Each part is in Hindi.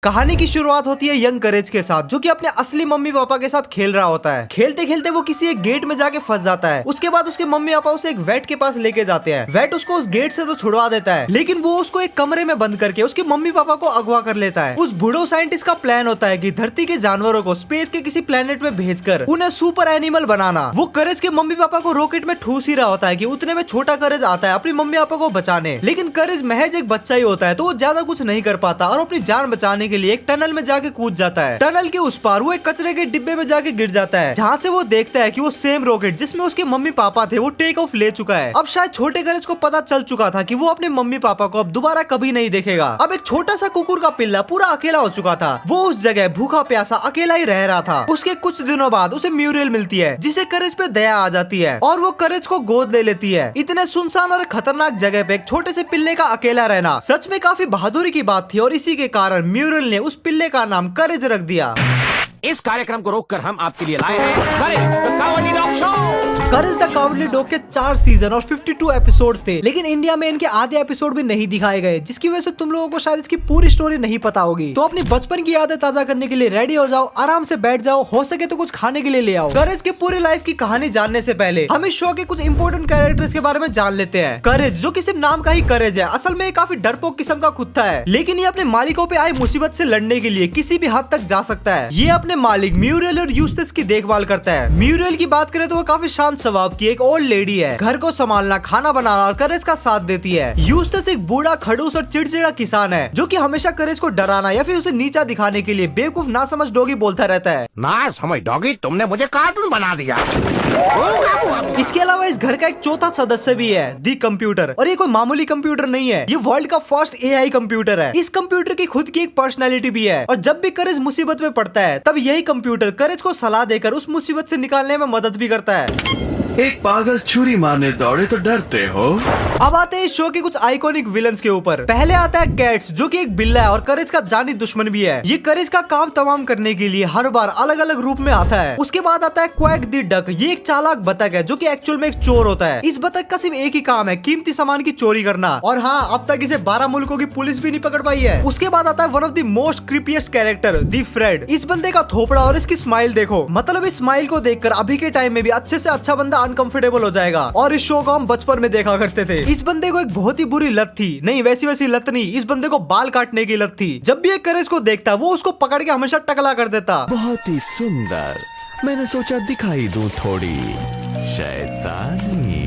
कहानी की शुरुआत होती है यंग करेज के साथ, जो कि अपने असली मम्मी पापा के साथ खेल रहा होता है। खेलते खेलते वो किसी एक गेट में जाके फंस जाता है। उसके बाद उसके मम्मी पापा उसे एक वेट के पास लेके जाते हैं। वेट उसको उस गेट से तो छुड़वा देता है, लेकिन वो उसको एक कमरे में बंद करके उसके मम्मी पापा को अगवा कर लेता है। उस बूढ़ो साइंटिस्ट का प्लान होता है कि धरती के जानवरों को स्पेस के किसी प्लेनेट में भेजकर उन्हें सुपर एनिमल बनाना। वो करेज के मम्मी पापा को रॉकेट में ठूस ही रहा होता है कि उतने में छोटा करेज आता है अपनी मम्मी पापा को बचाने, लेकिन करेज महज एक बच्चा ही होता है, तो वो ज्यादा कुछ नहीं कर पाता और अपनी जान बचाने के लिए एक टनल में जाके कूद जाता है। टनल के उस पार वो एक कचरे के डिब्बे में जाके गिर जाता है, जहाँ से वो देखता है कि वो सेम रॉकेट जिसमें उसके मम्मी पापा थे वो टेक ऑफ ले चुका है। अब शायद छोटे करेज को पता चल चुका था कि वो अपने मम्मी पापा को अब दोबारा कभी नहीं देखेगा। अब एक छोटा सा कुकुर का पिल्ला पूरा अकेला हो चुका था। वो उस जगह भूखा प्यासा अकेला ही रह रहा था। उसके कुछ दिनों बाद उसे म्यूरियल मिलती है, जिसे करेज पे दया आ जाती है और वो करेज को गोद ले लेती है। इतने सुनसान और खतरनाक जगह पे एक छोटे से पिल्ले का अकेला रहना सच में काफी बहादुरी की बात थी, और इसी के कारण म्यूरियल ने उस पिल्ले का नाम करेज रख दिया। इस कार्यक्रम को रोककर हम आपके लिए लाए हैं Courage the Cowardly Dog show. Courage the Cowardly Dog के 4 सीजन और 52 एपिसोड्स थे, लेकिन इंडिया में इनके आधे एपिसोड भी नहीं दिखाए गए, जिसकी वजह से तुम लोगों को शायद इसकी पूरी स्टोरी नहीं पता होगी। तो अपनी बचपन की यादें ताजा करने के लिए रेडी हो जाओ, आराम से बैठ जाओ, हो सके तो कुछ खाने के लिए ले आओ। करेज के पूरी लाइफ की कहानी जानने से पहले हम इस शो के कुछ इंपोर्टेंट कैरेक्टर्स के बारे में जान लेते हैं। करेज, जो कि सिर्फ नाम का ही करेज है, असल में काफी डरपोक किस्म का कुत्ता है, लेकिन ये अपने मालिकों पे आई मुसीबत से लड़ने के लिए किसी भी हद तक जा सकता है। ये अपने मालिक म्यूरियल और यूस्टस की देखभाल करता है। म्यूरियल की बात करें तो वो काफी शांत स्वभाव की एक ओल्ड लेडी है, घर को संभालना, खाना बनाना और करेज का साथ देती है। यूस्टस एक बूढ़ा, खड़ूस और चिड़चिड़ा किसान है, जो कि हमेशा करेज को डराना या फिर उसे नीचा दिखाने के लिए बेवकूफ ना समझ डॉगी बोलता रहता है। ना समझ डॉगी, तुमने मुझे कार्टून बना दिया। इसके अलावा इस घर का एक चौथा सदस्य भी है, दी कंप्यूटर, और ये कोई मामूली कंप्यूटर नहीं है, ये वर्ल्ड का फर्स्ट एआई कंप्यूटर है। इस कंप्यूटर की खुद की एक पर्सनैलिटी भी है, और जब भी करेज मुसीबत में पड़ता है तब यही कंप्यूटर करेज को सलाह देकर उस मुसीबत से निकालने में मदद भी करता है। एक पागल छुरी मारने दौड़े तो डरते हो। अब आते हैं इस शो के कुछ आइकॉनिक विलन्स के ऊपर। पहले आता है कैट्स, जो कि एक बिल्ला है और करेज का जानी दुश्मन भी है। ये करेज का काम तमाम करने के लिए हर बार अलग अलग रूप में आता है। उसके बाद आता है क्वैक द डक। ये एक चालाक बतख है, जो कि एक्चुअल में एक चोर होता है। इस बतख का सिर्फ एक ही काम है, कीमती सामान की चोरी करना, और हाँ, अब तक इसे 12 मुल्कों की पुलिस भी नहीं पकड़ पाई है। उसके बाद आता है one of the most creepiest character, the Fred. इस बंदे का थोपड़ा और इसकी स्माइल देखो, मतलब इस स्माइल को देखकर अभी के टाइम में भी अच्छे से अच्छा बंदा अनकंफर्टेबल हो जाएगा। और इस शो को हम बचपन में देखा करते थे। इस बंदे को एक बहुत ही बुरी लत थी, नहीं वैसी लत नहीं, इस बंदे को बाल काटने की लत थी। जब भी एक करेज को देखता वो उसको पकड़ के हमेशा टकला कर देता। बहुत ही सुंदर, मैंने सोचा दिखाई दूं थोड़ी शैतानी।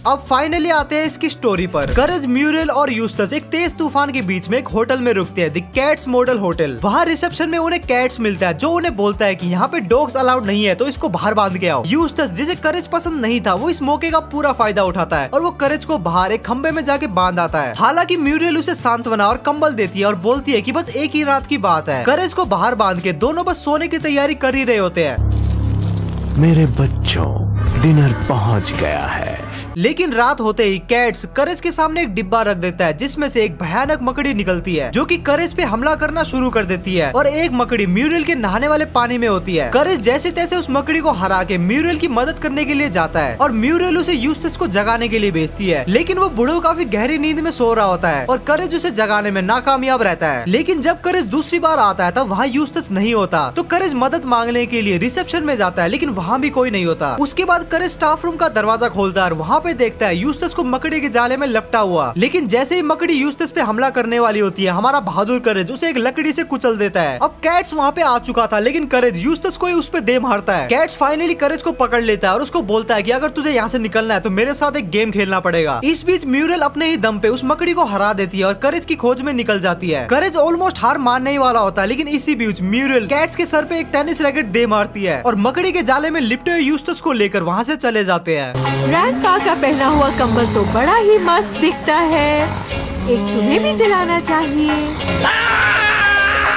अब फाइनली आते हैं इसकी स्टोरी पर। करेज, म्यूरियल और यूस्टस एक तेज तूफान के बीच में एक होटल में रुकते हैं, द कैट्स मॉडल होटल। वहाँ रिसेप्शन में उन्हें कैट्स मिलता है, जो उन्हें बोलता है कि यहाँ पे डॉग्स अलाउड नहीं है, तो इसको बाहर बांध के आओ। यूस्टस, जिसे करेज पसंद नहीं था, वो इस मौके का पूरा फायदा उठाता है और वो करेज को बाहर एक खंबे में जाके बांध आता है। हालांकि म्यूरियल उसे सांत्वना और कंबल देती है और बोलती है कि बस एक ही रात की बात है। करेज को बाहर बांध के दोनों बस सोने की तैयारी कर ही रहे होते हैं। मेरे बच्चों, डिनर पहुंच गया है। लेकिन रात होते ही कैट्स करेज के सामने एक डिब्बा रख देता है, जिसमें से एक भयानक मकड़ी निकलती है, जो कि करेज पे हमला करना शुरू कर देती है, और एक मकड़ी म्यूरियल के नहाने वाले पानी में होती है। करेज जैसे तैसे उस मकड़ी को हरा के म्यूरियल की मदद करने के लिए जाता है, और म्यूरियल उसे यूस्टस को जगाने के लिए भेजती है, लेकिन वो बूढ़ो काफी गहरी नींद में सो रहा होता है और करेज उसे जगाने में नाकामयाब रहता है। लेकिन जब करेज दूसरी बार आता है तब वहाँ यूस्टस नहीं होता, तो करेज मदद मांगने के लिए रिसेप्शन में जाता है, लेकिन वहाँ भी कोई नहीं होता। उसके बाद करेज स्टाफ रूम का दरवाजा खोलता है और वहाँ पे देखता है यूस्टस को मकड़ी के जाले में लपटा हुआ। लेकिन जैसे ही मकड़ी यूस्टस पे हमला करने वाली होती है, हमारा बहादुर करेज उसे एक लकड़ी से कुचल देता है। अब कैट्स वहाँ पे आ चुका था, लेकिन करेज यूस्टस को ही उस पे दे मारता है। कैट्स फाइनली करेज को पकड़ लेता है और उसको बोलता है कि अगर तुझे यहाँ से निकलना है तो मेरे साथ एक गेम खेलना पड़ेगा। इस बीच म्यूरियल अपने ही दम पे उस मकड़ी को हरा देती है और करेज की खोज में निकल जाती है। करेज ऑलमोस्ट हार मानने ही वाला होता है, लेकिन इसी बीच म्यूरियल कैट्स के सर पे एक टेनिस रैकेट दे मारती है और मकड़ी के जाले में लिपटे हुए यूस्टस को लेकर वहाँ से चले जाते हैं। ग्रैंडपा का पहना हुआ कंबल तो बड़ा ही मस्त दिखता है, एक तुम्हें भी दिलाना चाहिए।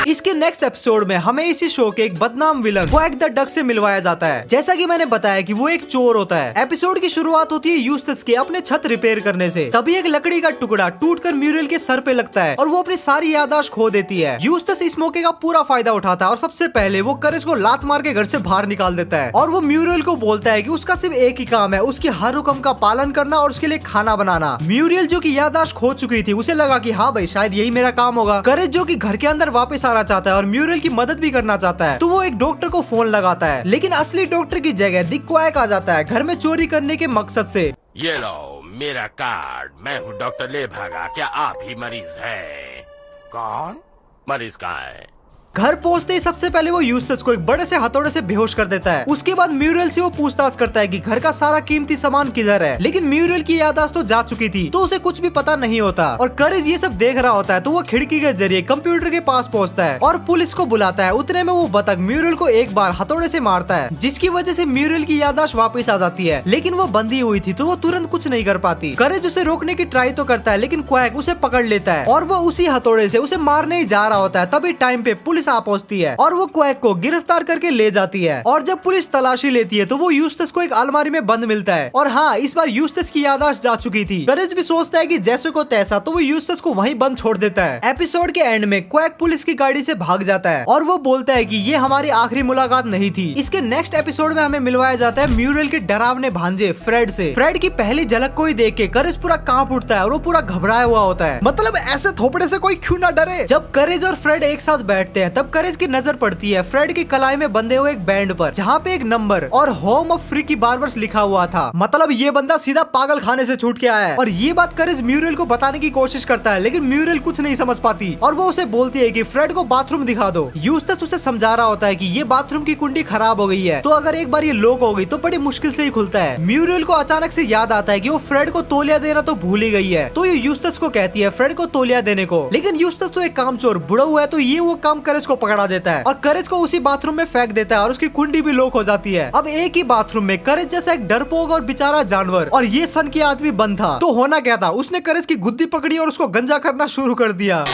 इसके नेक्स्ट एपिसोड में हमें इसी शो के एक बदनाम विलन क्वैक द डक से मिलवाया जाता है। जैसा कि मैंने बताया कि वो एक चोर होता है। एपिसोड की शुरुआत होती है यूस्टस के अपने छत रिपेयर करने से। तभी एक लकड़ी का टुकड़ा टूटकर म्यूरियल के सर पे लगता है और वो अपनी सारी याददाश्त खो देती है। यूस्टस इस मौके का पूरा फायदा उठाता है और सबसे पहले वो करेज को लात मार के घर से बाहर निकाल देता है और वो म्यूरियल को बोलता है कि उसका सिर्फ एक ही काम है, उसकी हर हुक्म का पालन करना और उसके लिए खाना बनाना। म्यूरियल जो कि याददाश्त खो चुकी थी, उसे लगा कि हाँ भाई शायद यही मेरा काम होगा। करेज जो कि घर के अंदर वापस आना चाहता है और म्यूरियल की मदद भी करना चाहता है, तो वो एक डॉक्टर को फोन लगाता है। लेकिन असली डॉक्टर की जगह द क्वैक आ जाता है घर में चोरी करने के मकसद से। ये लो मेरा कार्ड, मैं हूँ डॉक्टर ले भागा, क्या आप ही मरीज है? कौन मरीज कहाँ है? घर पहुंचते ही सबसे पहले वो यूस्टस को एक बड़े से हथौड़े से बेहोश कर देता है। उसके बाद म्यूरियल से वो पूछताछ करता है कि घर का सारा कीमती सामान किधर है। लेकिन म्यूरियल की याददाश्त तो जा चुकी थी, तो उसे कुछ भी पता नहीं होता और करेज ये सब देख रहा होता है। तो वो खिड़की के जरिए कंप्यूटर के पास पहुंचता है और पुलिस को बुलाता है। उतने में वो बतख म्यूरियल को एक बार हथौड़े से मारता है, जिसकी वजह से म्यूरियल की याददाश्त वापस आ जाती है। लेकिन वो बंधी हुई थी तो वो तुरंत कुछ नहीं कर पाती। करेज उसे रोकने की ट्राई तो करता है, लेकिन क्वैक उसे पकड़ लेता है और वो उसी हथौड़े से उसे मारने ही जा रहा होता है। तभी टाइम पे पुलिस आ पहुंचती है और वो क्वैक को गिरफ्तार करके ले जाती है। और जब पुलिस तलाशी लेती है तो वो यूस्टस को एक अलमारी में बंद मिलता है। और हाँ, इस बार यूस्टस की याददाश्त जा चुकी थी। करेज भी सोचता है कि जैसे को तैसा, तो वो यूस्टस को वहीं बंद छोड़ देता है। एपिसोड के एंड में क्वैक पुलिस की गाड़ी से भाग जाता है और वो बोलता है कि ये हमारी आखिरी मुलाकात नहीं थी। इसके नेक्स्ट एपिसोड में हमें मिलवाया जाता है म्यूरियल के डरावने भांजे फ्रेड से। फ्रेड की पहली झलक को ही देख के करेज पूरा कांप उठता है और वो पूरा घबराया हुआ होता है। मतलब ऐसे थोपड़े से कोई क्यों ना डरे। जब करेज और फ्रेड एक साथ बैठते हैं तब करेज की नजर पड़ती है फ्रेड की कलाई में बंधे हुए एक बैंड पर, जहाँ पे एक नंबर और होम ऑफ फ्रीकी बार्बर्स लिखा हुआ था। मतलब ये बंदा सीधा पागल खाने से छूट के आया है। और ये बात करेज म्यूरियल को बताने की कोशिश करता है, लेकिन म्यूरियल कुछ नहीं समझ पाती और वो उसे बोलती है कि फ्रेड को बाथरूम दिखा दो। यूस्टस उसे समझा रहा होता है कि ये बाथरूम की कुंडी खराब हो गई है, तो अगर एक बार ये लॉक हो गई तो बड़ी मुश्किल से ही खुलता है। म्यूरियल को अचानक से याद आता है कि वो फ्रेड को तौलिया देना तो भूल ही गई है, तो ये यूस्टस को कहती है फ्रेड को तौलिया देने को। लेकिन यूस्टस तो एक कामचोर बुढ़ा हुआ है, तो ये वो काम करेज को पकड़ा देता है और करेज को उसी बाथरूम में फेंक देता है और उसकी कुंडी भी लॉक हो जाती है। अब एक ही बाथरूम में करेज जैसा एक डरपोक और बेचारा जानवर और ये सन की आदमी बंद था। तो होना क्या था, उसने करेज की गुद्दी पकड़ी और उसको गंजा करना शुरू कर दिया।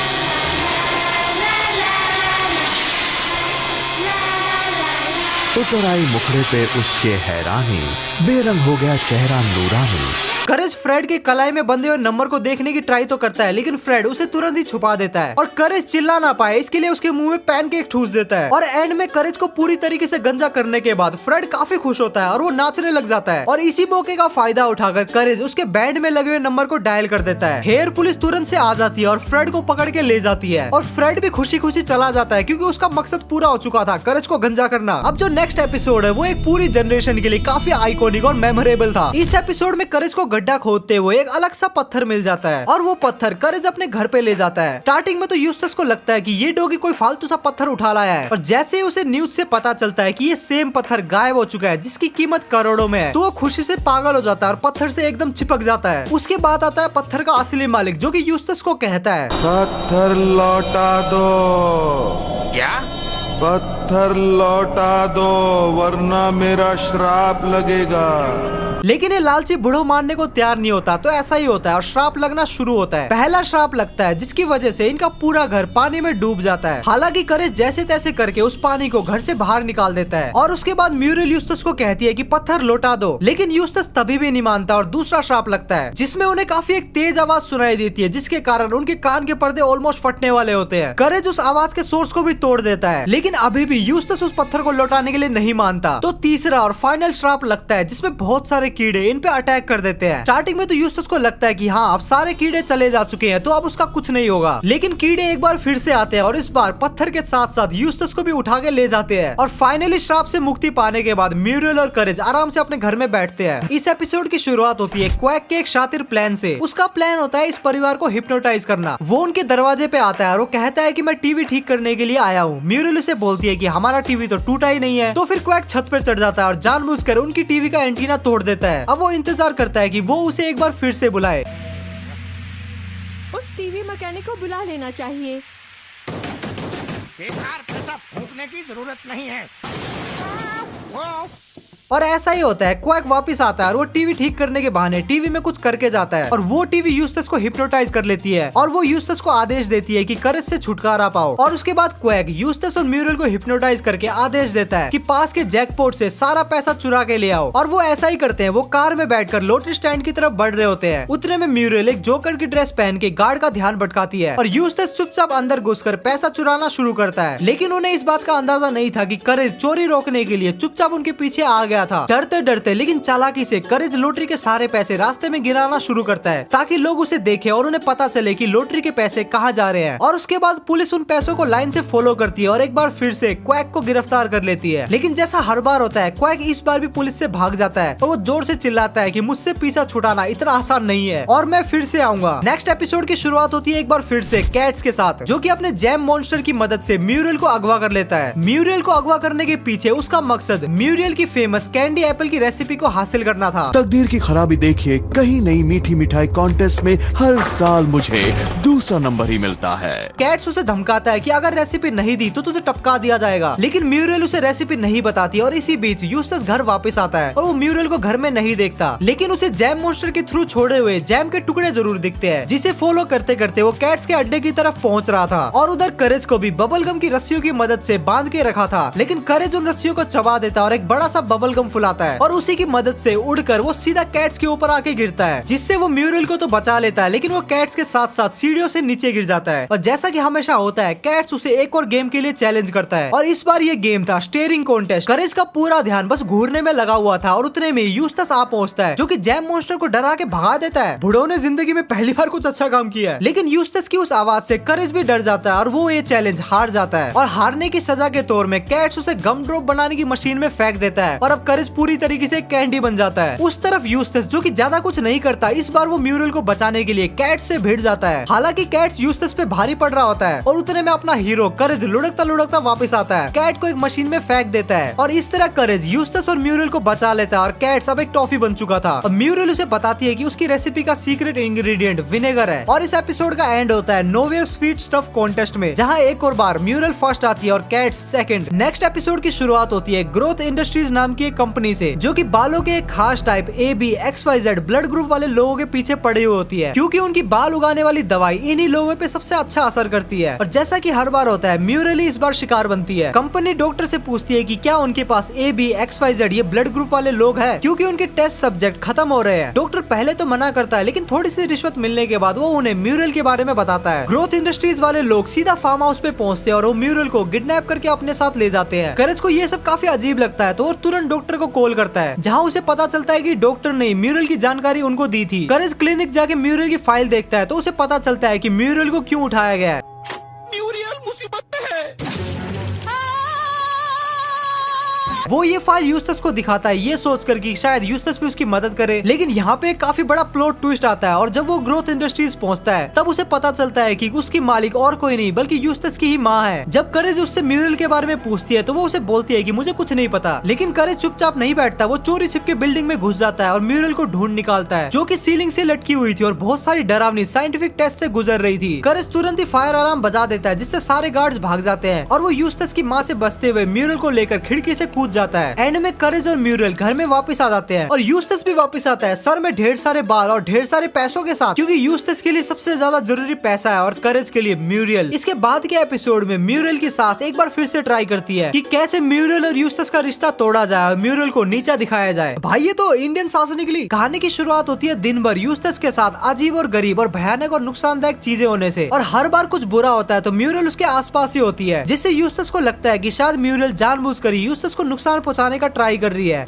उतर आई मुखड़े पे उसके हैरानी, बेरंग हो गया चेहरा नूरानी। करेज फ्रेड के कलाई में बंधे हुए नंबर को देखने की ट्राई तो करता है, लेकिन फ्रेड उसे तुरंत ही छुपा देता है और करेज चिल्ला ना पाए इसके लिए उसके मुंह में पैनकेक ठूस देता है। और एंड में करेज को पूरी तरीके से गंजा करने के बाद फ्रेड काफी खुश होता है और वो नाचने लग जाता है। और इसी मौके का फायदा उठाकर करेज उसके बैंड में लगे हुए नंबर को डायल कर देता है। हेयर पुलिस तुरंत से आ जाती है और फ्रेड को पकड़ के ले जाती है और फ्रेड भी खुशी खुशी चला जाता है, क्योंकि उसका मकसद पूरा हो चुका था, करेज को गंजा करना। अब जो नेक्स्ट एपिसोड है वो एक पूरी जनरेशन के लिए काफी आइकॉनिक और मेमोरेबल था। इस एपिसोड में करेज को गड्ढा खोदते हुए एक अलग सा पत्थर मिल जाता है और वो पत्थर करेज अपने घर पे ले जाता है। स्टार्टिंग में तो यूस्टस को लगता है कि ये डॉगी कोई फालतू सा पत्थर उठा लाया है, और जैसे ही उसे न्यूज से पता चलता है कि ये सेम पत्थर गायब हो चुका है जिसकी कीमत करोड़ों में है, तो वो खुशी से पागल हो जाता है और पत्थर से एकदम चिपक जाता है। उसके बाद आता है पत्थर का असली मालिक, जो कि यूस्टस को कहता है, पत्थर लौटा दो, क्या? पत्थर लौटा दो वरना मेरा श्राप लगेगा। लेकिन ये लालची बुढ़ो मानने को तैयार नहीं होता। तो ऐसा ही होता है और श्राप लगना शुरू होता है। पहला श्राप लगता है जिसकी वजह से इनका पूरा घर पानी में डूब जाता है। हालांकि करेज जैसे तैसे करके उस पानी को घर से बाहर निकाल देता है और उसके बाद म्यूरियल यूस्टस को कहती है कि पत्थर लौटा दो, लेकिन यूस्टस तभी भी नहीं मानता और दूसरा श्राप लगता है जिसमें उन्हें काफी एक तेज आवाज सुनाई देती है, जिसके कारण उनके कान के पर्दे ऑलमोस्ट फटने वाले होते हैं। करेज उस आवाज के सोर्स को भी तोड़ देता है, लेकिन अभी भी यूस्टस उस पत्थर को लौटाने के लिए नहीं मानता। तो तीसरा और फाइनल श्राप लगता है जिसमें बहुत सारे कीड़े इन पे अटैक कर देते हैं। स्टार्टिंग में तो यूस्टस को लगता है कि हाँ अब सारे कीड़े चले जा चुके हैं तो अब उसका कुछ नहीं होगा, लेकिन कीड़े एक बार फिर से आते हैं और इस बार पत्थर के साथ साथ यूस्टस को भी उठा के ले जाते हैं। और फाइनली श्राप से मुक्ति पाने के बाद म्यूरियल और करेज आराम से अपने घर में बैठते हैं। इस एपिसोड की शुरुआत होती है क्वैक के एक शातिर प्लान से। उसका प्लान होता है इस परिवार को हिप्नोटाइज करना। वो उनके दरवाजे पे आता है और वो कहता है कि मैं टीवी ठीक करने के लिए आया हूँ। म्यूरियल उसे बोलती है कि हमारा टीवी तो टूटा ही नहीं है। तो फिर क्वैक छत पर चढ़ जाता है और जानबूझकर उनकी टीवी का एंटीना तोड़ देता है। अब वो इंतजार करता है कि वो उसे एक बार फिर से बुलाए। उस टीवी मैकेनिक को बुला लेना चाहिए। बेकार पैसा फूकने की जरूरत नहीं है। वो और ऐसा ही होता है, क्वैक वापस आता है और वो टीवी ठीक करने के बहाने टीवी में कुछ करके जाता है और वो टीवी यूस्टस को हिप्नोटाइज कर लेती है और वो यूस्टस को आदेश देती है कि करेज से छुटकारा पाओ। और उसके बाद क्वैक यूस्टस और म्यूरल को हिप्नोटाइज करके आदेश देता है कि पास के जैकपॉट से सारा पैसा चुरा के ले आओ। और वो ऐसा ही करते हैं। वो कार में बैठकर लॉटरी स्टैंड की तरफ बढ़ रहे होते हैं। उतने में म्यूरल एक जोकर की ड्रेस पहन के गार्ड का ध्यान भटकाती है और यूस्टस चुपचाप अंदर घुसकर पैसा चुराना शुरू करता है। लेकिन उन्हें इस बात का अंदाजा नहीं था कि करेज चोरी रोकने के लिए चुपचाप उनके पीछे आ गया था। डरते डरते लेकिन चालाकी से करेज लॉटरी के सारे पैसे रास्ते में गिराना शुरू करता है ताकि लोग उसे देखें और उन्हें पता चले कि लॉटरी के पैसे कहाँ जा रहे हैं। और उसके बाद पुलिस उन पैसों को लाइन से फॉलो करती है और एक बार फिर से क्वैक को गिरफ्तार कर लेती है। लेकिन जैसा हर बार होता है, क्वैक इस बार भी पुलिस से भाग जाता है और वो जोर से चिल्लाता है कि मुझसे पीछा छुड़ाना इतना आसान नहीं है और मैं फिर से आऊंगा। नेक्स्ट एपिसोड की शुरुआत होती है एक बार फिर से कैट्स के साथ, जो कि अपने जैम मॉन्स्टर की मदद से म्यूरल को अगवा कर लेता है। म्यूरल को अगवा करने के पीछे उसका मकसद म्यूरल की फेमस कैंडी एप्पल की रेसिपी को हासिल करना था। तकदीर की खराबी देखिए, कहीं नई मीठी मिठाई कॉन्टेस्ट में हर साल मुझे दूसरा नंबर ही मिलता है। कैट्स उसे धमकाता है कि अगर रेसिपी नहीं दी तो तुझे टपका दिया जाएगा, लेकिन म्यूरल उसे रेसिपी नहीं बताती और इसी बीच यूस्टस घर वापस आता है और वो म्यूरल को घर में नहीं देखता, लेकिन उसे जैम मॉन्स्टर के थ्रू छोड़े हुए जैम के टुकड़े जरूर दिखते हैं, जिसे फॉलो करते करते वो कैट्स के अड्डे की तरफ पहुंच रहा था। और उधर करेज को भी बबल गम की रस्सियों की मदद से बांध के रखा था, लेकिन करेज उन रस्सियों को चबा देता है और एक बड़ा सा बबल गम फुलाता है और उसी की मदद से उड़कर वो सीधा कैट्स के ऊपर आके गिरता है, जिससे वो म्यूरल को तो बचा लेता है, लेकिन वो कैट्स के साथ साथ सीढ़ियों से नीचे गिर जाता है। और जैसा कि हमेशा होता है, कैट्स उसे एक और गेम के लिए चैलेंज करता है और इस बार ये गेम था स्टीयरिंग कॉन्टेस्ट। करेज का पूरा ध्यान बस घूरने में लगा हुआ था और उतने में यूस्टस आ पहुंचता है, जो कि जैम मॉन्स्टर को डरा के भगा देता है। बुढ़ो ने जिंदगी में पहली बार कुछ अच्छा काम किया है, लेकिन यूस्टस की उस आवाज से करेज भी डर जाता है और वो ये चैलेंज हार जाता है। और हारने की सजा के तौर में कैट्स उसे गम ड्रॉप बनाने की मशीन में फेंक देता है और अब करेज पूरी तरीके से कैंडी बन जाता है। उस तरफ यूस्टस, जो कि ज्यादा कुछ नहीं करता, इस बार वो म्यूरल को बचाने के लिए कैट्स से भिड़ जाता है। हालांकि कैट्स यूस्टस पे भारी पड़ रहा होता है और उतने में अपना हीरो करेज लुढ़कता लुढ़कता वापस आता है, कैट को एक मशीन में फेंक देता है और इस तरह करेज यूस्टस और म्यूरल को बचा लेता है और कैट्स अब एक टॉफी बन चुका था। और म्यूरल उसे बताती है कि उसकी रेसिपी का सीक्रेट इंग्रेडिएंट विनेगर है। और इस एपिसोड का एंड होता है नोवेयर स्वीट स्टफ कॉन्टेस्ट में, जहाँ एक और बार म्यूरल फर्स्ट आती है और कैट्स सेकंड। नेक्स्ट एपिसोड की शुरुआत होती है ग्रोथ इंडस्ट्रीज नाम की एक कंपनी से, जो कि बालों के एक खास type AB XYZ blood group वाले लोगों के पीछे पड़ी हुई होती है, क्योंकि उनकी बाल उगाने वाली दवाई इन्हीं लोगों पे सबसे अच्छा असर करती है। और जैसा कि हर बार होता है, म्यूरल ही इस बार शिकार बनती है। कंपनी डॉक्टर से पूछती है कि क्या उनके पास AB XYZ ये ब्लड ग्रुप वाले लोग हैं, क्योंकि उनके टेस्ट सब्जेक्ट खत्म हो रहे हैं। डॉक्टर पहले तो मना करता है, लेकिन थोड़ी सी रिश्वत मिलने के बाद वो उन्हें म्यूरल के बारे में बताता है। ग्रोथ इंडस्ट्रीज वाले लोग सीधा फार्म हाउस पे पहुंचते हैं और वो म्यूरल को किडनैप करके अपने साथ ले जाते हैं। करेज को ये सब काफी अजीब लगता है, तो वो तुरंत डॉक्टर को कॉल करता है, जहाँ उसे पता चलता है कि डॉक्टर ने म्यूरल की जानकारी उनको दी थी। करेज क्लिनिक जाके म्यूरल की फाइल देखता है, तो उसे पता चलता है कि म्यूरल को क्यों उठाया गया है। म्यूरियल मुसीबत में है। वो ये फाइल यूस्टस को दिखाता है, ये सोचकर कि शायद यूस्टस भी उसकी मदद करे। लेकिन यहाँ पे काफी बड़ा प्लॉट ट्विस्ट आता है और जब वो ग्रोथ इंडस्ट्रीज पहुंचता है, तब उसे पता चलता है कि उसकी मालिक और कोई नहीं बल्कि यूस्टस की ही माँ है। जब करेज उससे म्यूरल के बारे में पूछती है, तो वो उसे बोलती है कि मुझे कुछ नहीं पता। लेकिन करेज चुपचाप नहीं बैठता, वो चोरी छिपके बिल्डिंग में घुस जाता है और म्यूरल को ढूंढ निकालता है, जो कि सीलिंग से लटकी हुई थी और बहुत सारी डरावनी साइंटिफिक टेस्ट से गुजर रही थी। करेज तुरंत ही फायर अलार्म बजा देता है, जिससे सारे गार्ड्स भाग जाते हैं और वो यूस्टस की माँ से बचते हुए म्यूरल को लेकर खिड़की से कूद जाता है। एंड में करेज और म्यूरल घर में वापस आ जाते हैं और यूस्टस भी वापस आता है, सर में ढेर सारे बाल और ढेर सारे पैसों के साथ, क्योंकि यूस्टस के लिए सबसे ज्यादा जरूरी पैसा है और करेज के लिए म्यूरल। इसके बाद के एपिसोड में म्यूरल की सास एक बार फिर से ट्राई करती है कि कैसे म्यूरल और यूस्टस का रिश्ता तोड़ा जाए और म्यूरल को नीचा दिखाया जाए। भाई ये तो इंडियन सास निकली। कहानी की शुरुआत होती है दिन भर यूस्टस के साथ अजीब और गरीब और भयानक और नुकसानदायक चीजें होने से, और हर बार कुछ बुरा होता है तो म्यूरल उसके आसपास ही होती है, जिससे यूस्टस को लगता है कि शायद म्यूरल जानबूझकर ही यूस्टस को नुकसान पहुंचाने का ट्राई कर रही है।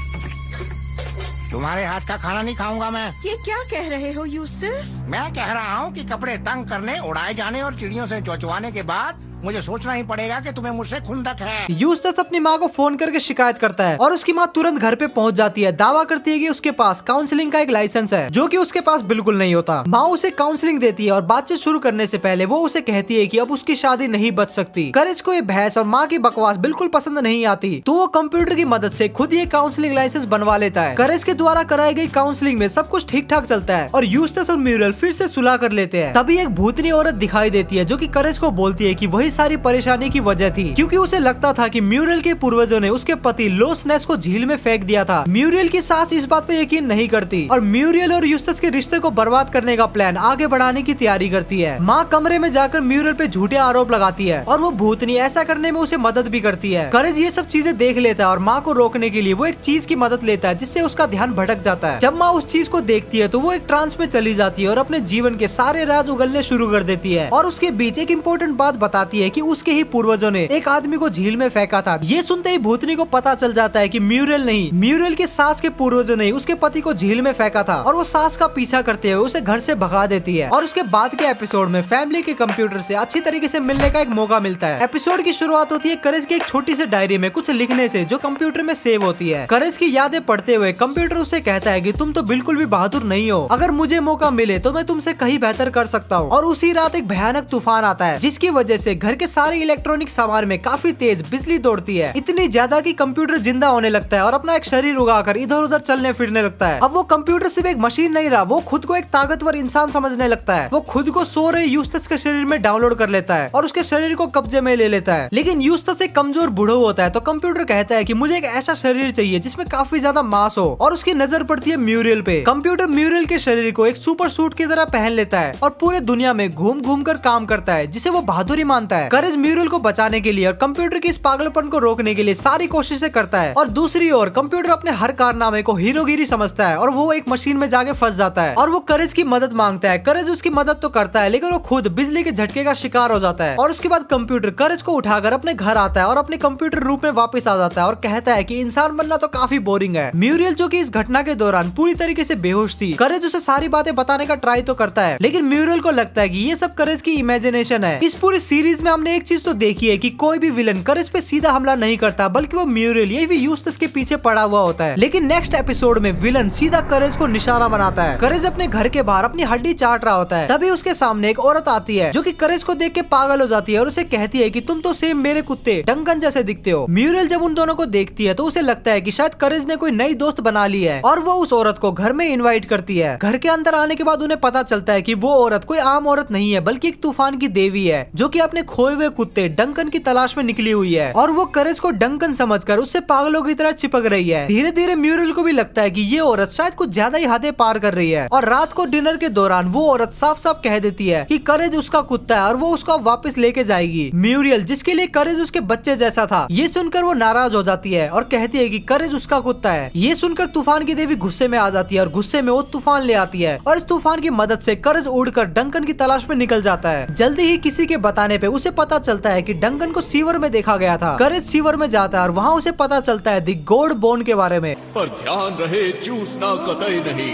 तुम्हारे हाथ का खाना नहीं खाऊंगा मैं। ये क्या कह रहे हो यूस्टस? मैं कह रहा हूँ कि कपड़े तंग करने, उड़ाए जाने और चिड़ियों से चौचवाने के बाद मुझे सोचना ही पड़ेगा कि तुम्हें मुझसे खुंदक है। यूस्टस अपनी माँ को फोन करके शिकायत करता है और उसकी माँ तुरंत घर पे पहुंच जाती है। दावा करती है कि उसके पास काउंसलिंग का एक लाइसेंस है, जो कि उसके पास बिल्कुल नहीं होता। माँ उसे काउंसलिंग देती है और बातचीत शुरू करने से पहले वो उसे कहती है कि अब उसकी शादी नहीं बच सकती। करेज को ये बहस और माँ की बकवास बिल्कुल पसंद नहीं आती, तो वो कंप्यूटर की मदद से खुद ये काउंसलिंग लाइसेंस बनवा लेता है। करेज के द्वारा कराई गई काउंसलिंग में सब कुछ ठीक ठाक चलता है और यूस्टस और म्यूरल फिर से सुलह कर लेते हैं। तभी एक भूतनी औरत दिखाई देती है, जो कि करेज को बोलती है कि वही बड़ी सारी परेशानी की वजह थी, क्योंकि उसे लगता था कि म्यूरियल के पूर्वजों ने उसके पति लोस नेस को झील में फेंक दिया था। म्यूरियल की सास इस बात पे यकीन नहीं करती और म्यूरियल और यूस्टस के रिश्ते को बर्बाद करने का प्लान आगे बढ़ाने की तैयारी करती है। माँ कमरे में जाकर म्यूरियल पे झूठे आरोप लगाती है और वो भूतनी ऐसा करने में उसे मदद भी करती है। करेज ये सब चीजें देख लेता है और माँ को रोकने के लिए वो एक चीज की मदद लेता है जिससे उसका ध्यान भटक जाता है। जब माँ उस चीज को देखती है तो वो एक ट्रांस में चली जाती है और अपने जीवन के सारे राज उगलने शुरू कर देती है और उसके बीच एक इम्पोर्टेंट बात बताती है कि उसके ही पूर्वजों ने एक आदमी को झील में फेंका था। ये सुनते ही भूतनी को पता चल जाता है कि म्यूरियल नहीं, म्यूरियल के सास के पूर्वजों ने उसके पति को झील में फेंका था और वो सास का पीछा करते हुए उसे घर से भगा देती है। और उसके बाद के एपिसोड में फैमिली के कंप्यूटर से अच्छी तरीके से मिलने का एक मौका मिलता है। एपिसोड की शुरुआत होती है करेज की एक छोटी सी डायरी में कुछ लिखने से जो कंप्यूटर में सेव होती है। करेज की यादें पढ़ते हुए कंप्यूटर उसे कहता है कि तुम तो बिल्कुल भी बहादुर नहीं हो, अगर मुझे मौका मिले तो मैं तुमसे कहीं बेहतर कर सकता हूँ। और उसी रात एक भयानक तूफान आता है जिसकी वजह से घर के सारे इलेक्ट्रॉनिक सामान में काफी तेज बिजली दौड़ती है, इतनी ज्यादा कि कंप्यूटर जिंदा होने लगता है और अपना एक शरीर उगाकर इधर उधर चलने फिरने लगता है। अब वो कंप्यूटर सिर्फ एक मशीन नहीं रहा, वो खुद को एक ताकतवर इंसान समझने लगता है। वो खुद को सो रहे यूस्टस के शरीर में डाउनलोड कर लेता है और उसके शरीर को कब्जे में ले लेता है। लेकिन यूस्टस एक कमजोर बूढ़ा होता है तो कंप्यूटर कहता है कि मुझे एक ऐसा शरीर चाहिए जिसमें काफी ज्यादा मांस हो और उसकी नजर पड़ती है म्यूरियल पे। कंप्यूटर म्यूरियल के शरीर को एक सुपर सूट की तरह पहन लेता है और पूरे दुनिया में घूम घूम कर काम करता है जिसे वो बहादुरी मानता है। करेज म्यूरियल को बचाने के लिए और कंप्यूटर की इस पागलपन को रोकने के लिए सारी कोशिशें करता है और दूसरी ओर कंप्यूटर अपने हर कारनामे को हीरोगिरी समझता है और वो एक मशीन में जाके फंस जाता है और वो करेज की मदद मांगता है। करेज उसकी मदद तो करता है लेकिन वो खुद बिजली के झटके का शिकार हो जाता है और उसके बाद कंप्यूटर करेज को उठाकर अपने घर आता है और अपने कंप्यूटर रूप में वापस आ जाता है और कहता है कि इंसान बनना तो काफी बोरिंग है। म्यूरियल जो कि इस घटना के दौरान पूरी तरीके से बेहोश थी, करेज उसे सारी बातें बताने का ट्राई तो करता है लेकिन म्यूरियल को लगता है कि ये सब करेज की इमेजिनेशन है। इस पूरी सीरीज में हमने एक चीज तो देखी है कि कोई भी विलन करेज पे सीधा हमला नहीं करता बल्कि वो म्यूरियल ये भी यूस्टस के पीछे पड़ा हुआ होता है। लेकिन नेक्स्ट एपिसोड में विलन सीधा करेज को निशाना बनाता है। करेज अपने घर के बाहर अपनी हड्डी चाट रहा होता है, तभी उसके सामने एक औरत आती है जो कि करेज को देख के पागल हो जाती है और उसे कहती है कि तुम तो सेम मेरे कुत्ते डंकन जैसे दिखते हो। म्यूरियल जब उन दोनों को देखती है तो उसे लगता है कि शायद करेज ने कोई नई दोस्त बना ली है और वो उस औरत को घर में इनवाइट करती है। घर के अंदर आने के बाद उन्हें पता चलता है कि वो औरत कोई आम औरत नहीं है बल्कि एक तूफान की देवी है जो कि अपने खोए हुए कुत्ते डंकन की तलाश में निकली हुई है और वो करेज को डंकन समझकर उससे पागलों की तरह चिपक रही है। धीरे धीरे म्यूरियल को भी लगता है कि ये औरत शायद कुछ ज्यादा ही हदें पार कर रही है और रात को डिनर के दौरान वो औरत साफ साफ कह देती है कि करेज उसका कुत्ता है और वो उसको वापस लेके जाएगी। म्यूरियल जिसके लिए करेज उसके बच्चे जैसा था ये सुनकर वो नाराज हो जाती है और कहती है कि करेज उसका कुत्ता है। ये सुनकर तूफान की देवी गुस्से में आ जाती है और गुस्से में वो तूफान ले आती है और इस तूफान की मदद से करेज उड़कर डंकन की तलाश में निकल जाता है। जल्दी ही किसी के बताने पे उसे पता चलता है कि डंकन को सीवर में देखा गया था। करेज सीवर में जाता है और वहाँ उसे पता चलता है दी गॉड बोन के बारे में। पर ध्यान रहे चूसना कतई नहीं,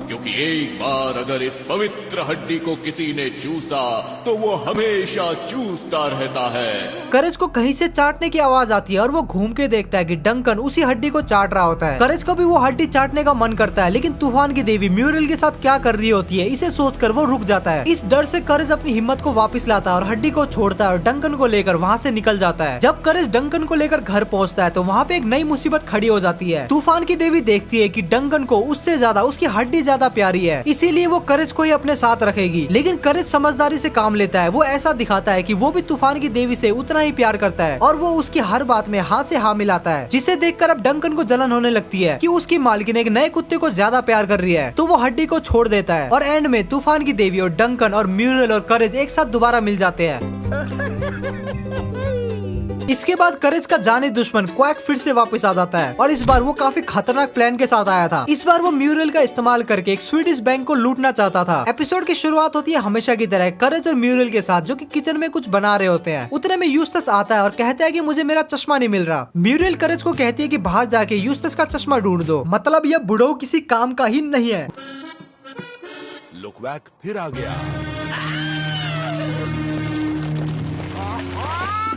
क्योंकि एक बार अगर इस पवित्र हड्डी को किसी ने चूसा तो वो हमेशा चूसता रहता है। करेज को कहीं से चाटने की आवाज आती है और वो घूम के देखता है कि डंकन उसी हड्डी को चाट रहा होता है। करेज को भी वो हड्डी चाटने का मन करता है लेकिन तूफान की देवी म्यूरियल के साथ क्या कर रही होती है इसे सोचकर वो रुक जाता है। इस डर से करेज अपनी हिम्मत को वापस लाता है और हड्डी को छोड़ता है और डंकन को लेकर वहाँ से निकल जाता है। जब करेज डंकन को लेकर घर पहुँचता है तो वहाँ पे एक नई मुसीबत खड़ी हो जाती है। तूफान की देवी देखती है कि डंकन को उससे ज्यादा उसकी हड्डी ज्यादा प्यारी है, इसीलिए वो करेज को ही अपने साथ रखेगी। लेकिन करेज समझदारी से काम लेता है, वो ऐसा दिखाता है कि वो भी तूफान की देवी से उतना ही प्यार करता है और वो उसकी हर बात में हाँ से हाँ मिलाता है, जिसे देखकर अब डंकन को जलन होने लगती है कि उसकी मालकिन एक नए कुत्ते को ज्यादा प्यार कर रही है। तो वो हड्डी को छोड़ देता है और एंड में तूफान की देवी और डंकन और म्यूरियल और करेज एक साथ दोबारा मिल जाते हैं। इसके बाद करेज का जानी दुश्मन क्वैक फिर से वापस आ जाता है और इस बार वो काफी खतरनाक प्लान के साथ आया था। इस बार वो म्यूरियल का इस्तेमाल करके एक स्वीडिश बैंक को लूटना चाहता था। एपिसोड की शुरुआत होती है हमेशा की तरह करेज और म्यूरियल के साथ जो कि किचन में कुछ बना रहे होते हैं। उतने में यूस्टस आता है और कहता है कि मुझे मेरा चश्मा नहीं मिल रहा। म्यूरियल करेज को कहती है कि बाहर जाके यूस्टस का चश्मा ढूंढ दो, मतलब यह बुढ़ऊ किसी काम का ही नहीं है। लुकवैक फिर आ गया।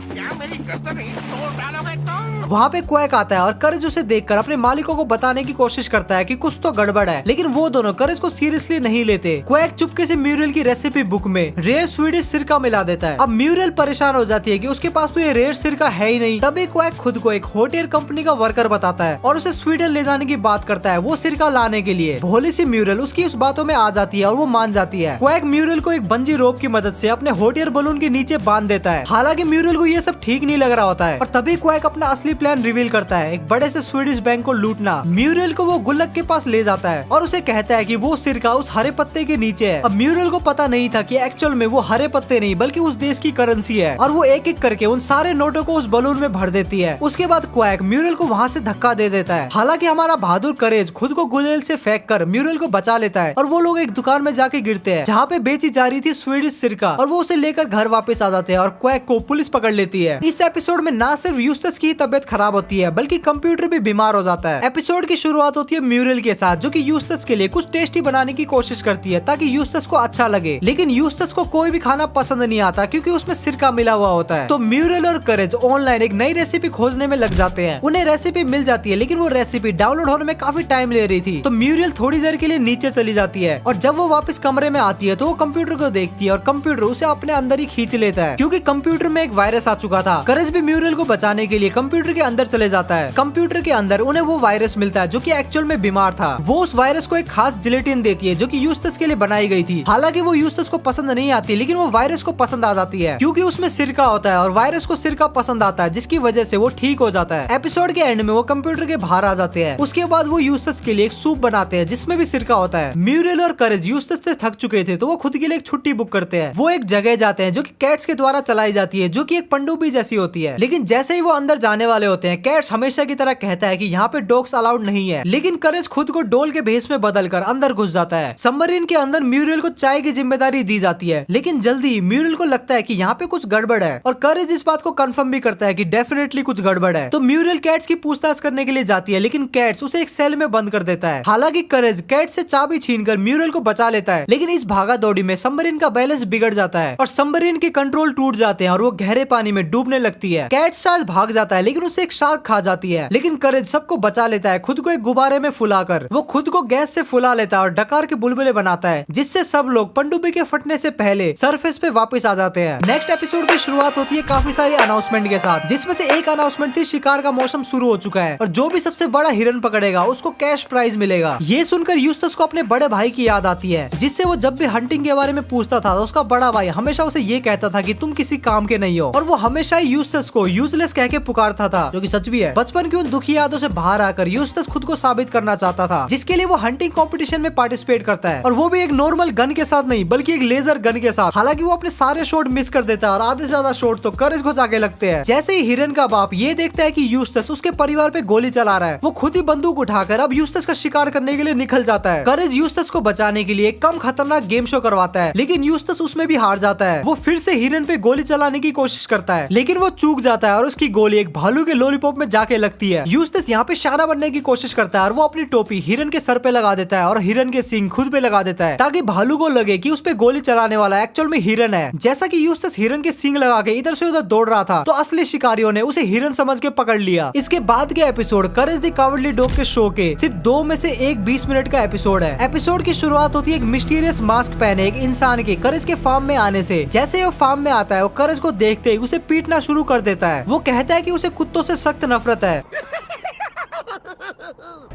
क्या मेरी गर्दन ही तोड़ डालोगे तुम। वहाँ पे क्वैक आता है और करेज उसे देखकर अपने मालिकों को बताने की कोशिश करता है कि कुछ तो गड़बड़ है, लेकिन वो दोनों करेज को सीरियसली नहीं लेते। क्वैक चुपके से म्यूरियल की रेसिपी बुक में रेयर स्वीडिश सिरका मिला देता है। अब म्यूरियल परेशान हो जाती है कि उसके पास तो ये रेयर सिरका है ही नहीं। तभी क्वैक खुद को एक होटेल कंपनी का वर्कर बताता है और उसे स्वीडन ले जाने की बात करता है वो सिरका लाने के लिए। भोली सी म्यूरियल उसकी उस बातों में आ जाती है और वो मान जाती है। क्वैक म्यूरियल को एक बंजी रोप की मदद से अपने होटियर बलून के नीचे बांध देता है। हालांकि म्यूरियल को ये सब ठीक नहीं लग रहा होता है और तभी क्वैक अपना असली प्लान रिवील करता है, एक बड़े से स्वीडिश बैंक को लूटना। म्यूरियल को वो गुल्लक के पास ले जाता है और उसे कहता है कि वो सिरका उस हरे पत्ते के नीचे है। अब म्यूरियल को पता नहीं था कि एक्चुअल में वो हरे पत्ते नहीं बल्कि उस देश की करेंसी है और वो एक एक करके उन सारे नोटों को उस बलून में भर देती है। उसके बाद क्वैक म्यूरियल को वहाँ से धक्का दे देता है। हालांकि हमारा बहादुर करेज खुद को गुलेल से फेंक कर म्यूरियल को बचा लेता है और वो लोग एक दुकान में जाके गिरते हैं जहाँ पे बेची जा रही थी स्वीडिश सिरका और वो उसे लेकर घर वापस आ जाते हैं और क्वैक को पुलिस पकड़ लेती है। इस एपिसोड में ना सिर्फ यूस्टस की तबीयत खराब होती है बल्कि कंप्यूटर भी बीमार हो जाता है। एपिसोड की शुरुआत होती है म्यूरियल के साथ जो कि यूस्टस के लिए कुछ टेस्टी बनाने की कोशिश करती है ताकि यूस्टस को अच्छा लगे, लेकिन यूस्टस को कोई भी खाना पसंद नहीं आता क्योंकि उसमें सिरका मिला हुआ होता है। तो म्यूरियल और करेज ऑनलाइन एक नई रेसिपी खोजने में लग जाते हैं। उन्हें रेसिपी मिल जाती है लेकिन वो रेसिपी डाउनलोड होने में काफी टाइम ले रही थी। तो म्यूरियल थोड़ी देर के लिए नीचे चली जाती है और जब वो वापस कमरे में आती है तो वो कंप्यूटर को देखती है और कंप्यूटर उसे अपने अंदर ही खींच लेता है क्योंकि कंप्यूटर में एक वायरस आ चुका था। करेज भी म्यूरियल को बचाने के लिए कंप्यूटर के अंदर चले जाता है। कंप्यूटर के अंदर उन्हें वो वायरस मिलता है जो कि एक्चुअल में बीमार था। वो उस वायरस को एक खास जिलेटिन देती है जो कि यूस्टस के लिए बनाई गई थी। हालांकि वो यूस्टस को पसंद नहीं आती लेकिन वो वायरस को पसंद आ जाती है क्योंकि उसमें सिरका होता है और वायरस को सिरका पसंद आता है जिसकी वजह से वो ठीक हो जाता है। एपिसोड के एंड में वो कंप्यूटर के बाहर आ जाते हैं। उसके बाद वो यूस्टस के लिए एक सूप बनाते हैं जिसमें भी सिरका होता है। म्यूरियल और करेज यूस्टस से थक चुके थे तो वो खुद के लिए एक छुट्टी बुक करते हैं। वो एक जगह जाते हैं जो कि कैट्स के द्वारा चलाई जाती है जो कि एक पनडुब्बी जैसी होती है, लेकिन जैसे ही वो अंदर जाने वाले होते हैं कैट्स हमेशा की तरह कहता है कि यहाँ पे डॉग्स अलाउड नहीं है, लेकिन करेज खुद को डोल के भेस में बदलकर अंदर घुस जाता है। सबमरीन के अंदर म्यूरियल को चाय की जिम्मेदारी दी जाती है लेकिन जल्दी म्यूरियल को लगता है कि यहाँ पे कुछ गड़बड़ है और करेज इस बात को कंफर्म भी करता है कि डेफिनेटली कुछ गड़बड़ है। तो म्यूरियल कैट्स की पूछताछ करने के लिए जाती है लेकिन कैट्स उसे एक सेल में बंद कर देता है। हालांकि करेज कैट से चाबी छीनकर म्यूरियल को बचा लेता है लेकिन इस भागा दौड़ी में सबमरीन का बैलेंस बिगड़ जाता है और सबमरीन के कंट्रोल टूट जाते हैं और वो गहरे पानी में डूबने लगती है। कैट शायद भाग जाता है लेकिन उसे एक शार्क खा जाती है, लेकिन करेज सबको बचा लेता है खुद को एक गुब्बारे में फुलाकर। वो खुद को गैस से फुला लेता है और डकार के बुलबुले बनाता है जिससे सब लोग पनडुब्बी के फटने से पहले सरफेस पे वापस आ जाते हैं। नेक्स्ट एपिसोड की शुरुआत होती है काफी सारी अनाउंसमेंट के साथ जिसमें से एक अनाउंसमेंट थी शिकार का मौसम शुरू हो चुका है और जो भी सबसे बड़ा हिरन पकड़ेगा उसको कैश प्राइज मिलेगा। ये सुनकर यूस्टस को अपने बड़े भाई की याद आती है जिससे वो जब भी हंटिंग के बारे में पूछता था तो उसका बड़ा भाई हमेशा उसे ये कहता था कि तुम किसी काम के नहीं हो और वो हमेशा ही यूस्टस को यूजलेस कह के पुकारता था जो कि सच भी है। बचपन की उन दुखी यादों से बाहर आकर यूस्टस खुद को साबित करना चाहता था जिसके लिए वो हंटिंग कंपटीशन में पार्टिसिपेट करता है और वो भी एक नॉर्मल गन के साथ नहीं बल्कि एक लेजर गन के साथ। हालांकि वो अपने सारे शॉट मिस कर देता है और आधे से ज्यादा शॉट तो करेज को जाके लगते हैं। जैसे ही हिरन का बाप ये देखता है कि यूस्टस उसके परिवार पे गोली चला रहा है वो खुद ही बंदूक उठाकर अब यूस्टस का शिकार करने के लिए निकल जाता है। करेज यूस्टस को बचाने के लिए एक कम खतरनाक गेम शो करवाता है लेकिन यूस्टस उसमें भी हार जाता है। वो फिर से हिरन पे गोली चलाने की कोशिश करता है लेकिन वो चूक जाता है और उसकी गोली एक भालू के लॉलीपॉप में जाके लगती है। यूस्टस यहाँ पे शाना बनने की कोशिश करता है और वो अपनी टोपी हिरन के सर पे लगा देता है और हिरन के सींग खुद पे लगा देता है ताकि भालू को लगे कि उस पे गोली चलाने वाला एक्चुअल में हिरन है। जैसा कि यूस्टस हिरन के सींग लगा के इधर से उधर दौड़ रहा था तो असली शिकारियों ने उसे हिरन समझ के पकड़ लिया। इसके बाद के episode courage the Cowardly Dog के शो के सिर्फ 2 में से एक 20 मिनट का एपिसोड है। एपिसोड की शुरुआत होती है एक मिस्टीरियस मास्क पहने एक इंसान के करेज के फार्म में आने से। जैसे ही वो फार्म में आता है वो करेज को देखते ही उसे पीटना शुरू कर देता है। वो कहता है कि उसे कुत्तों से सख्त नफरत है।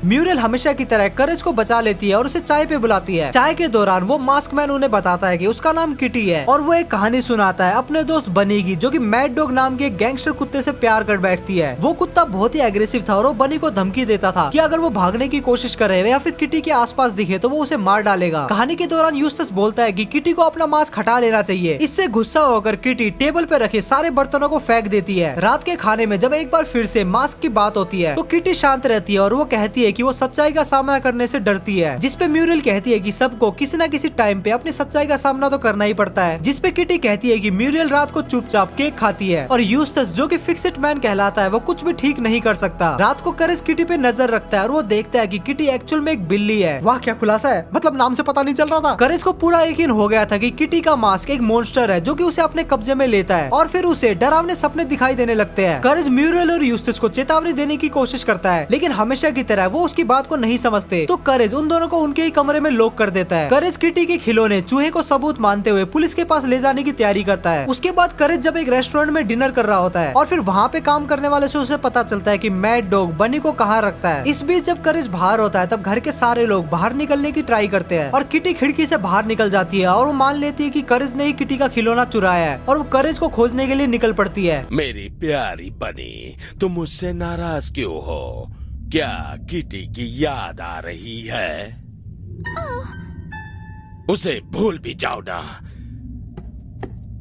म्यूरियल हमेशा की तरह करेज को बचा लेती है और उसे चाय पे बुलाती है। चाय के दौरान वो मास्क मैन उन्हें बताता है कि उसका नाम किटी है और वो एक कहानी सुनाता है अपने दोस्त बनी की जो कि मैड डॉग नाम के गैंगस्टर कुत्ते से प्यार कर बैठती है। वो कुत्ता बहुत ही एग्रेसिव था और वो बनी को धमकी देता था कि अगर वो भागने की कोशिश करे या फिर किटी के आसपास दिखे तो वो उसे मार डालेगा। कहानी के दौरान यूस्टस बोलता है कि किटी को अपना मास्क हटा लेना चाहिए। इससे गुस्सा होकर किटी टेबल पे रखे सारे बर्तनों को फेंक देती है। रात के खाने में जब एक बार फिर से मास्क की बात होती है तो किटी शांत रहती है और वो कहती कहती है कि वो सच्चाई का सामना करने से डरती है, जिसपे म्यूरियल कहती है कि सबको किसी न किसी टाइम पे अपनी सच्चाई का सामना तो करना ही पड़ता है, जिसपे किटी कहती है कि म्यूरियल रात को चुपचाप केक खाती है और यूस्टस जो कि फिक्स्ड मैन कहलाता है वो कुछ भी ठीक नहीं कर सकता। रात को करेज किटी पे नजर रखता है और वो देखता है कि किटी एक्चुअल में एक बिल्ली है। वाह क्या खुलासा है, मतलब नाम से पता नहीं चल रहा था। करेज को पूरा यकीन हो गया था कि किटी का मास्क एक मॉन्स्टर है जो कि उसे अपने कब्जे में लेता है और फिर उसे डरावने सपने दिखाई देने लगते हैं। करेज म्यूरियल और यूस्टस को चेतावनी देने की कोशिश करता है, लेकिन हमेशा की तरह वो उसकी बात को नहीं समझते, तो करेज उन दोनों को उनके ही कमरे में लॉक कर देता है। करेज किटी के खिलौने चूहे को सबूत मानते हुए पुलिस के पास ले जाने की तैयारी करता है। उसके बाद करेज जब एक रेस्टोरेंट में डिनर कर रहा होता है और फिर वहाँ पे काम करने वाले से उसे पता चलता है कि मैड डॉग बनी को कहाँ रखता है। इस बीच जब करेज बाहर होता है तब घर के सारे लोग बाहर निकलने की ट्राई करते हैं और किटी खिड़की से बाहर निकल जाती है और वो मान लेती है कि करेज ने ही किटी का खिलौना चुराया है और वो करेज को खोजने के लिए निकल पड़ती है। मेरी प्यारी बनी, तुम मुझसे नाराज क्यों हो? क्या किटी की याद आ रही है? उसे भूल भी जाओ ना,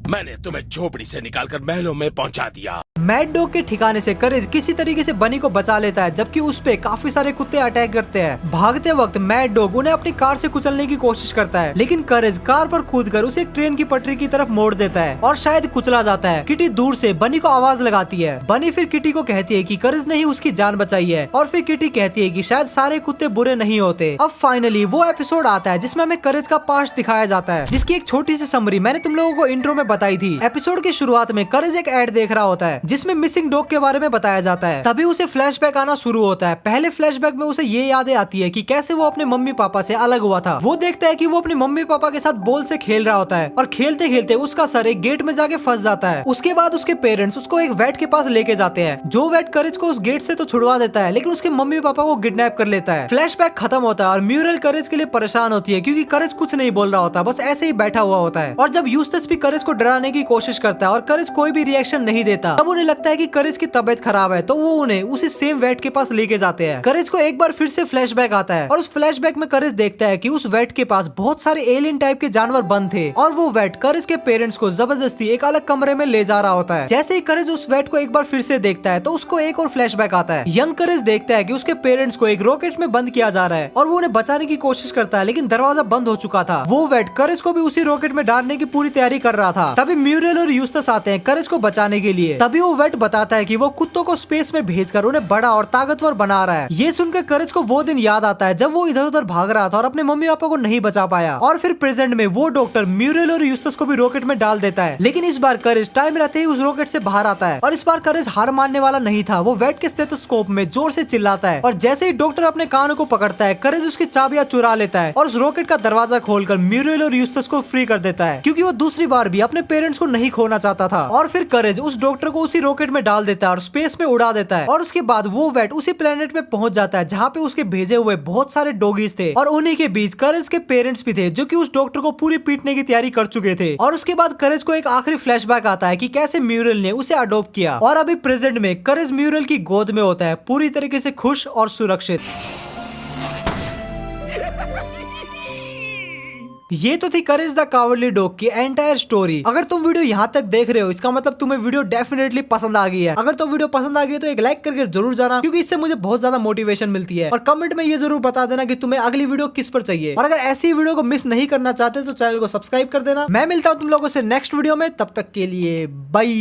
मैंने तुम्हें झोपड़ी से निकालकर महलों में पहुंचा दिया। मैड डॉग के ठिकाने से करेज किसी तरीके से बनी को बचा लेता है, जबकि उस पे काफी सारे कुत्ते अटैक करते हैं। भागते वक्त मैड डॉग उन्हें अपनी कार से कुचलने की कोशिश करता है, लेकिन करेज कार पर कूदकर उसे ट्रेन की पटरी की तरफ मोड़ देता है और शायद कुचला जाता है। किटी दूर से बनी को आवाज लगाती है। बनी फिर किटी को कहती है कि करेज ने ही उसकी जान बचाई है और फिर किटी कहती है कि शायद सारे कुत्ते बुरे नहीं होते। अब फाइनली वो एपिसोड आता है जिसमें हमें करेज का पास्ट दिखाया जाता है, जिसकी एक छोटी सी समरी मैंने तुम लोगों को इंट्रो में बताई थी। एपिसोड की शुरुआत में करेज एक एड देख रहा होता है जिसमें मिसिंग डॉग के बारे में बताया जाता है। तभी उसे फ्लैशबैक आना शुरू होता है। पहले फ्लैशबैक में उसे ये यादें आती है कि कैसे वो अपने मम्मी पापा से अलग हुआ था। वो देखता है कि वो अपने मम्मी पापा के साथ बॉल से खेल रहा होता है और खेलते खेलते उसका सर एक गेट में जाके फंस जाता है। उसके बाद उसके पेरेंट्स उसको एक वेट के पास लेके जाते हैं, जो वेट करेज को उस गेट से तो छुड़वा देता है, लेकिन उसके मम्मी पापा को किडनैप कर लेता है। फ्लैशबैक खत्म होता है और म्यूरियल करेज के लिए परेशान होती है क्योंकि करेज कुछ नहीं बोल रहा होता, बस ऐसे ही बैठा हुआ होता है। और जब यूस्टस भी करेज को डराने की कोशिश करता है और करेज कोई भी रिएक्शन नहीं देता, तब उन्हें लगता है कि करेज की तबीयत खराब है, तो वो उन्हें उसी सेम वेट के पास लेके जाते हैं। करेज को एक बार फिर से फ्लैशबैक आता है और उस फ्लैशबैक में करेज देखता है कि उस वेट के पास बहुत सारे एलियन टाइप के जानवर बंद थे और वो वेट करेज के पेरेंट्स को जबरदस्ती एक अलग कमरे में ले जा रहा होता है। जैसे ही करेज उस वेट को एक बार फिर से देखता है तो उसको एक और फ्लैशबैक आता है। यंग करेज देखता है कि उसके पेरेंट्स को एक रॉकेट में बंद किया जा रहा है और वो उन्हें बचाने की कोशिश करता है, लेकिन दरवाजा बंद हो चुका था। वो वेट करेज को भी उसी रॉकेट में डालने की पूरी तैयारी कर रहा था। तभी म्यूरियल और यूस्टस आते हैं करेज को बचाने के लिए। तभी वो वेट बताता है कि वो कुत्तों को स्पेस में भेजकर उन्हें बड़ा और ताकतवर बना रहा है। ये सुनकर करेज को वो दिन याद आता है जब वो इधर उधर भाग रहा था और अपने मम्मी पापा को नहीं बचा पाया। और फिर प्रेजेंट में वो डॉक्टर म्यूरियल और यूस्टस को भी रॉकेट में डाल देता है, लेकिन इस बार करेज टाइम रहते ही उस रॉकेट से बाहर आता है। और इस बार करेज हार मानने वाला नहीं था। वो वेट के स्टेथोस्कोप में जोर से चिल्लाता है और जैसे ही डॉक्टर अपने कानों को पकड़ता है, करेज उसकी चाबियां चुरा लेता है और उस रॉकेट का दरवाजा खोलकर म्यूरियल और यूस्टस को फ्री कर देता है, क्योंकि वो दूसरी बार भी अपने पेरेंट्स को नहीं खोना चाहता था। और फिर करेज उस डॉक्टर को उसी रॉकेट में डाल देता है और स्पेस में उड़ा देता है। और उसके बाद वो वेट उसी प्लेनेट में पहुंच जाता है जहाँ पे उसके भेजे हुए बहुत सारे डॉगीज थे और उन्हीं के बीच करेज के पेरेंट्स भी थे, जो कि उस डॉक्टर को पूरी पीटने की तैयारी कर चुके थे। और उसके बाद करेज को एक आखिरी फ्लैशबैक आता है कि कैसे म्यूरियल ने उसे अडॉप्ट किया और अभी प्रेजेंट में करेज म्यूरियल की गोद में होता है, पूरी तरीके से खुश और सुरक्षित। ये तो थी करेज द कावर्डली डॉग की एंटायर स्टोरी। अगर तुम वीडियो यहाँ तक देख रहे हो इसका मतलब तुम्हें वीडियो डेफिनेटली पसंद आ गई है। अगर तो वीडियो पसंद आ गई है तो एक लाइक करके जरूर जाना, क्योंकि इससे मुझे बहुत ज्यादा मोटिवेशन मिलती है। और कमेंट में ये जरूर बता देना कि तुम्हें अगली वीडियो किस पर चाहिए। और अगर ऐसी वीडियो को मिस नहीं करना चाहते तो चैनल को सब्सक्राइब कर देना। मैं मिलता हूँ तुम लोगों से नेक्स्ट वीडियो में, तब तक के लिए बाय।